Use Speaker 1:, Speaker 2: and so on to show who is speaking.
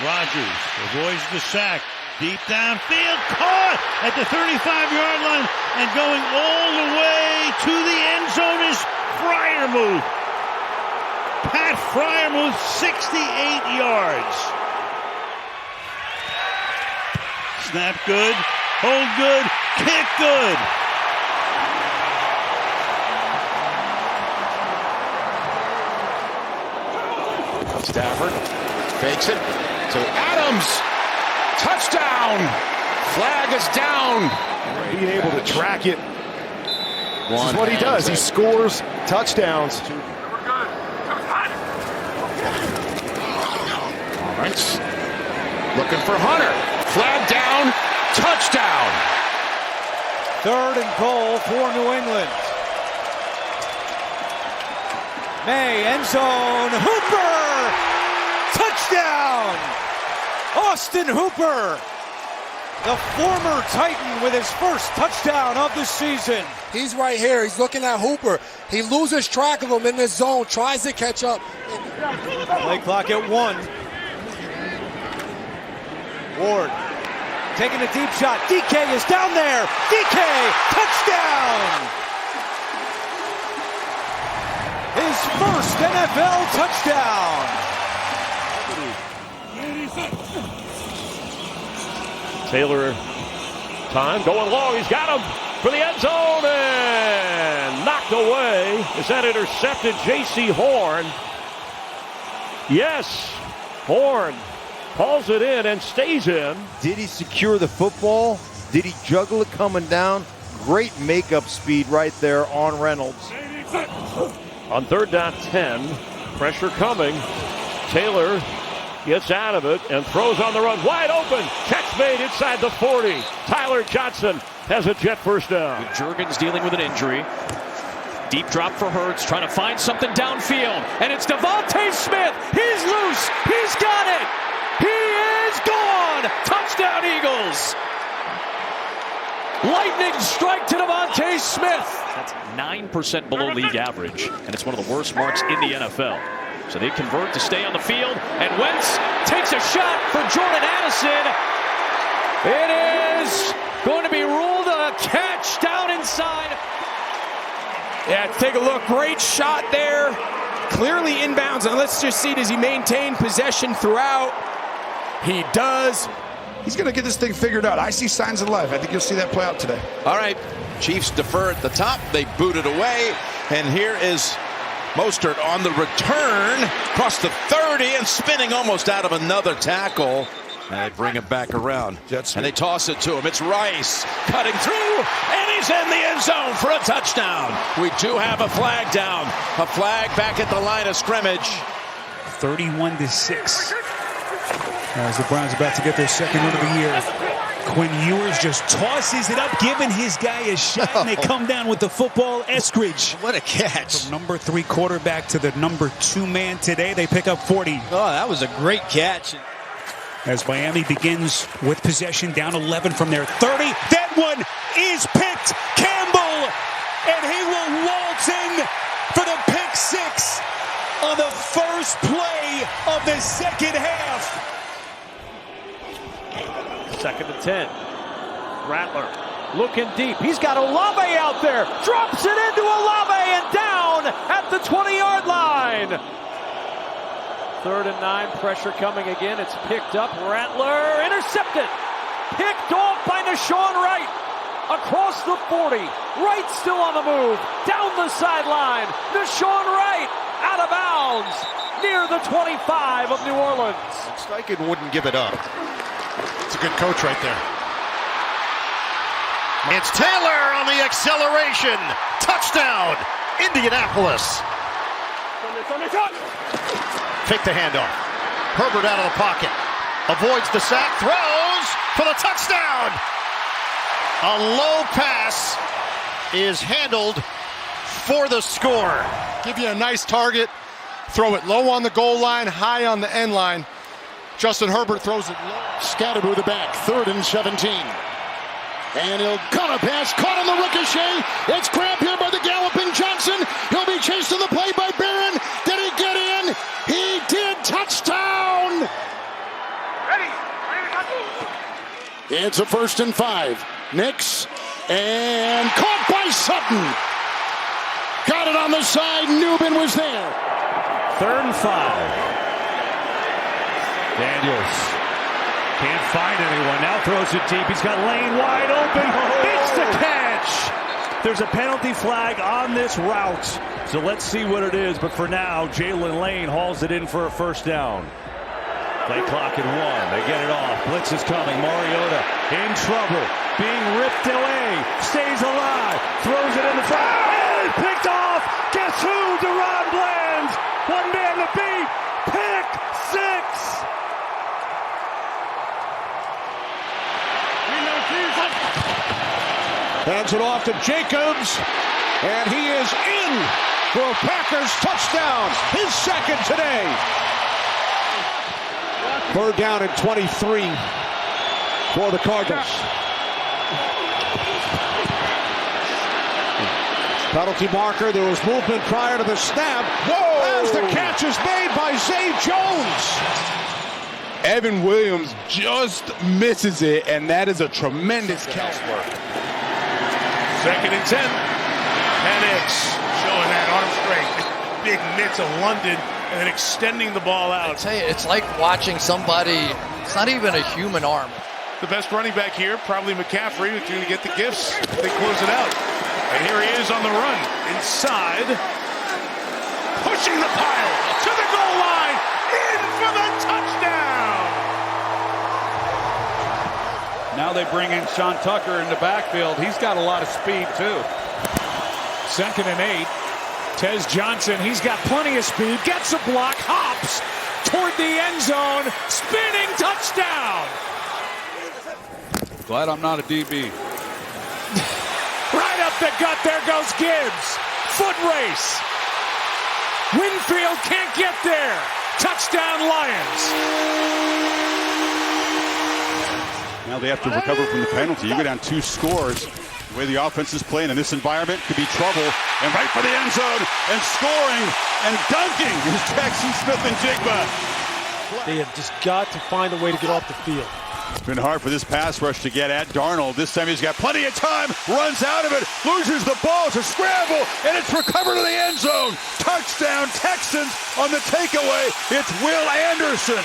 Speaker 1: Rodgers avoids the sack. Deep downfield, caught at the 35-yard line, and going all the way to the end zone is Freiermuth. Pat Freiermuth, 68 yards. Snap good, hold good, kick good.
Speaker 2: Stafford fakes it to Adams. Touchdown! Flag is down.
Speaker 3: Being able to track it. This is what he does. He scores touchdowns.
Speaker 2: All right. Looking for Hunter. Flag down. Touchdown.
Speaker 4: 3rd and goal for New England. May, end zone, Hooper! Touchdown! Austin Hooper, the former Titan, with his first touchdown of the season.
Speaker 5: He's right here. He's looking at Hooper. He loses track of him in the zone, tries to catch up.
Speaker 4: Play clock at 1. Ward taking a deep shot. DK is down there. DK, touchdown! His first NFL touchdown.
Speaker 6: Taylor, time going long. He's got him for the end zone and knocked away. Is that intercepted? J.C. Horn. Yes, Horn calls it in and stays in.
Speaker 7: Did he secure the football? Did he juggle it coming down? Great makeup speed right there on Reynolds.
Speaker 6: On 3rd down 10, pressure coming. Taylor gets out of it and throws on the run. Wide open. Catch made inside the 40. Tyler Johnson has a jet first down.
Speaker 8: Juergens dealing with an injury. Deep drop for Hurts, trying to find something downfield. And it's Devontae Smith. He's loose. He's got it. He is gone. Touchdown, Eagles. Lightning strike to Devontae Smith. That's 9% below league average, and it's one of the worst marks in the NFL. So they convert to stay on the field, and Wentz takes a shot for Jordan Addison. It is going to be ruled a catch down inside.
Speaker 9: Yeah, take a look. Great shot there. Clearly inbounds, and let's just see, does he maintain possession throughout? He does.
Speaker 10: He's going to get this thing figured out. I see signs of life. I think you'll see that play out today.
Speaker 11: All right, Chiefs defer at the top. They boot it away, and here is Mostert on the return across the 30 and spinning almost out of another tackle. And they bring it back around. And they toss it to him. It's Rice cutting through, and he's in the end zone for a touchdown. We do have a flag down. A flag back at the line of scrimmage.
Speaker 12: 31-6. As the Browns about to get their second win of the year. Quinn Ewers just tosses it up, giving his guy a shot, and they come down with the football. Eskridge.
Speaker 11: What a catch.
Speaker 12: From number 3 quarterback to the number 2 man today, they pick up 40.
Speaker 11: Oh, that was a great catch.
Speaker 12: As Miami begins with possession, down 11 from their 30. That one is picked. Campbell, and he will waltz in for the pick 6 on the first play of the second half.
Speaker 6: 2nd and 10. Rattler looking deep. He's got Olave out there. Drops it into Olave and down at the 20-yard line. 3rd and 9. Pressure coming again. It's picked up. Rattler intercepted. Picked off by Nashawn Wright. Across the 40. Wright still on the move. Down the sideline. Nashawn Wright out of bounds near the 25 of New Orleans.
Speaker 3: Steichen wouldn't give it up. It's a good coach right there. It's Taylor on the acceleration. Touchdown, Indianapolis. Take the handoff. Herbert out of the pocket. Avoids the sack. Throws for the touchdown. A low pass is handled for the score.
Speaker 13: Give you a nice target. Throw it low on the goal line, high on the end line. Justin Herbert throws it low.
Speaker 14: Scattered with the back, 3rd and 17. And he'll cut a pass, caught on the ricochet. It's grabbed here by the galloping Johnson. He'll be chased to the play by Barron. Did he get in? He did. Touchdown! It's a 1st and 5. Nix, and caught by Sutton. Got it on the side. Newman was there.
Speaker 6: 3rd and 5. Daniels can't find anyone. Now throws it deep. He's got Lane wide open. Makes the catch. There's a penalty flag on this route. So let's see what it is. But for now, Jalen Lane hauls it in for a 1st down. Play clock at 1. They get it off. Blitz is coming. Mariota in trouble. Being ripped away. Stays alive. Throws it in the front. And picked off. Guess who? Deron Bland. One man to beat. Pick 6.
Speaker 15: Hands it off to Jacobs. And he is in for a Packers touchdown. His 2nd today. 3rd down and 23 for the Cardinals. Penalty marker. There was movement prior to the snap. Whoa! As the catch is made by Zay Jones.
Speaker 10: Evan Williams just misses it, and that is a tremendous catch.
Speaker 16: 2nd and 10. Penix showing that arm strength. Big mitts of London. And then extending the ball out.
Speaker 17: I tell you, it's like watching somebody, it's not even a human arm.
Speaker 16: The best running back here, probably McCaffrey, who's going to get the gifts. They close it out. And here he is on the run. Inside. Pushing the pile to the goal line. In for the touchdown.
Speaker 12: Now they bring in Sean Tucker in the backfield. He's got a lot of speed, too.
Speaker 6: 2nd and 8. Tez Johnson, he's got plenty of speed, gets a block, hops toward the end zone, spinning touchdown.
Speaker 12: Glad I'm not a DB.
Speaker 6: Right up the gut, there goes Gibbs. Foot race. Winfield can't get there. Touchdown Lions.
Speaker 18: Now they have to recover from the penalty. You go down 2 scores. The way the offense is playing in this environment could be trouble. And right for the end zone and scoring and dunking is Jackson Smith-Njigba.
Speaker 4: They have just got to find a way to get off the field.
Speaker 18: It's been hard for this pass rush to get at Darnold. This time he's got plenty of time, runs out of it, loses the ball. It's a scramble, and it's recovered in the end zone. Touchdown Texans on the takeaway. It's Will Anderson.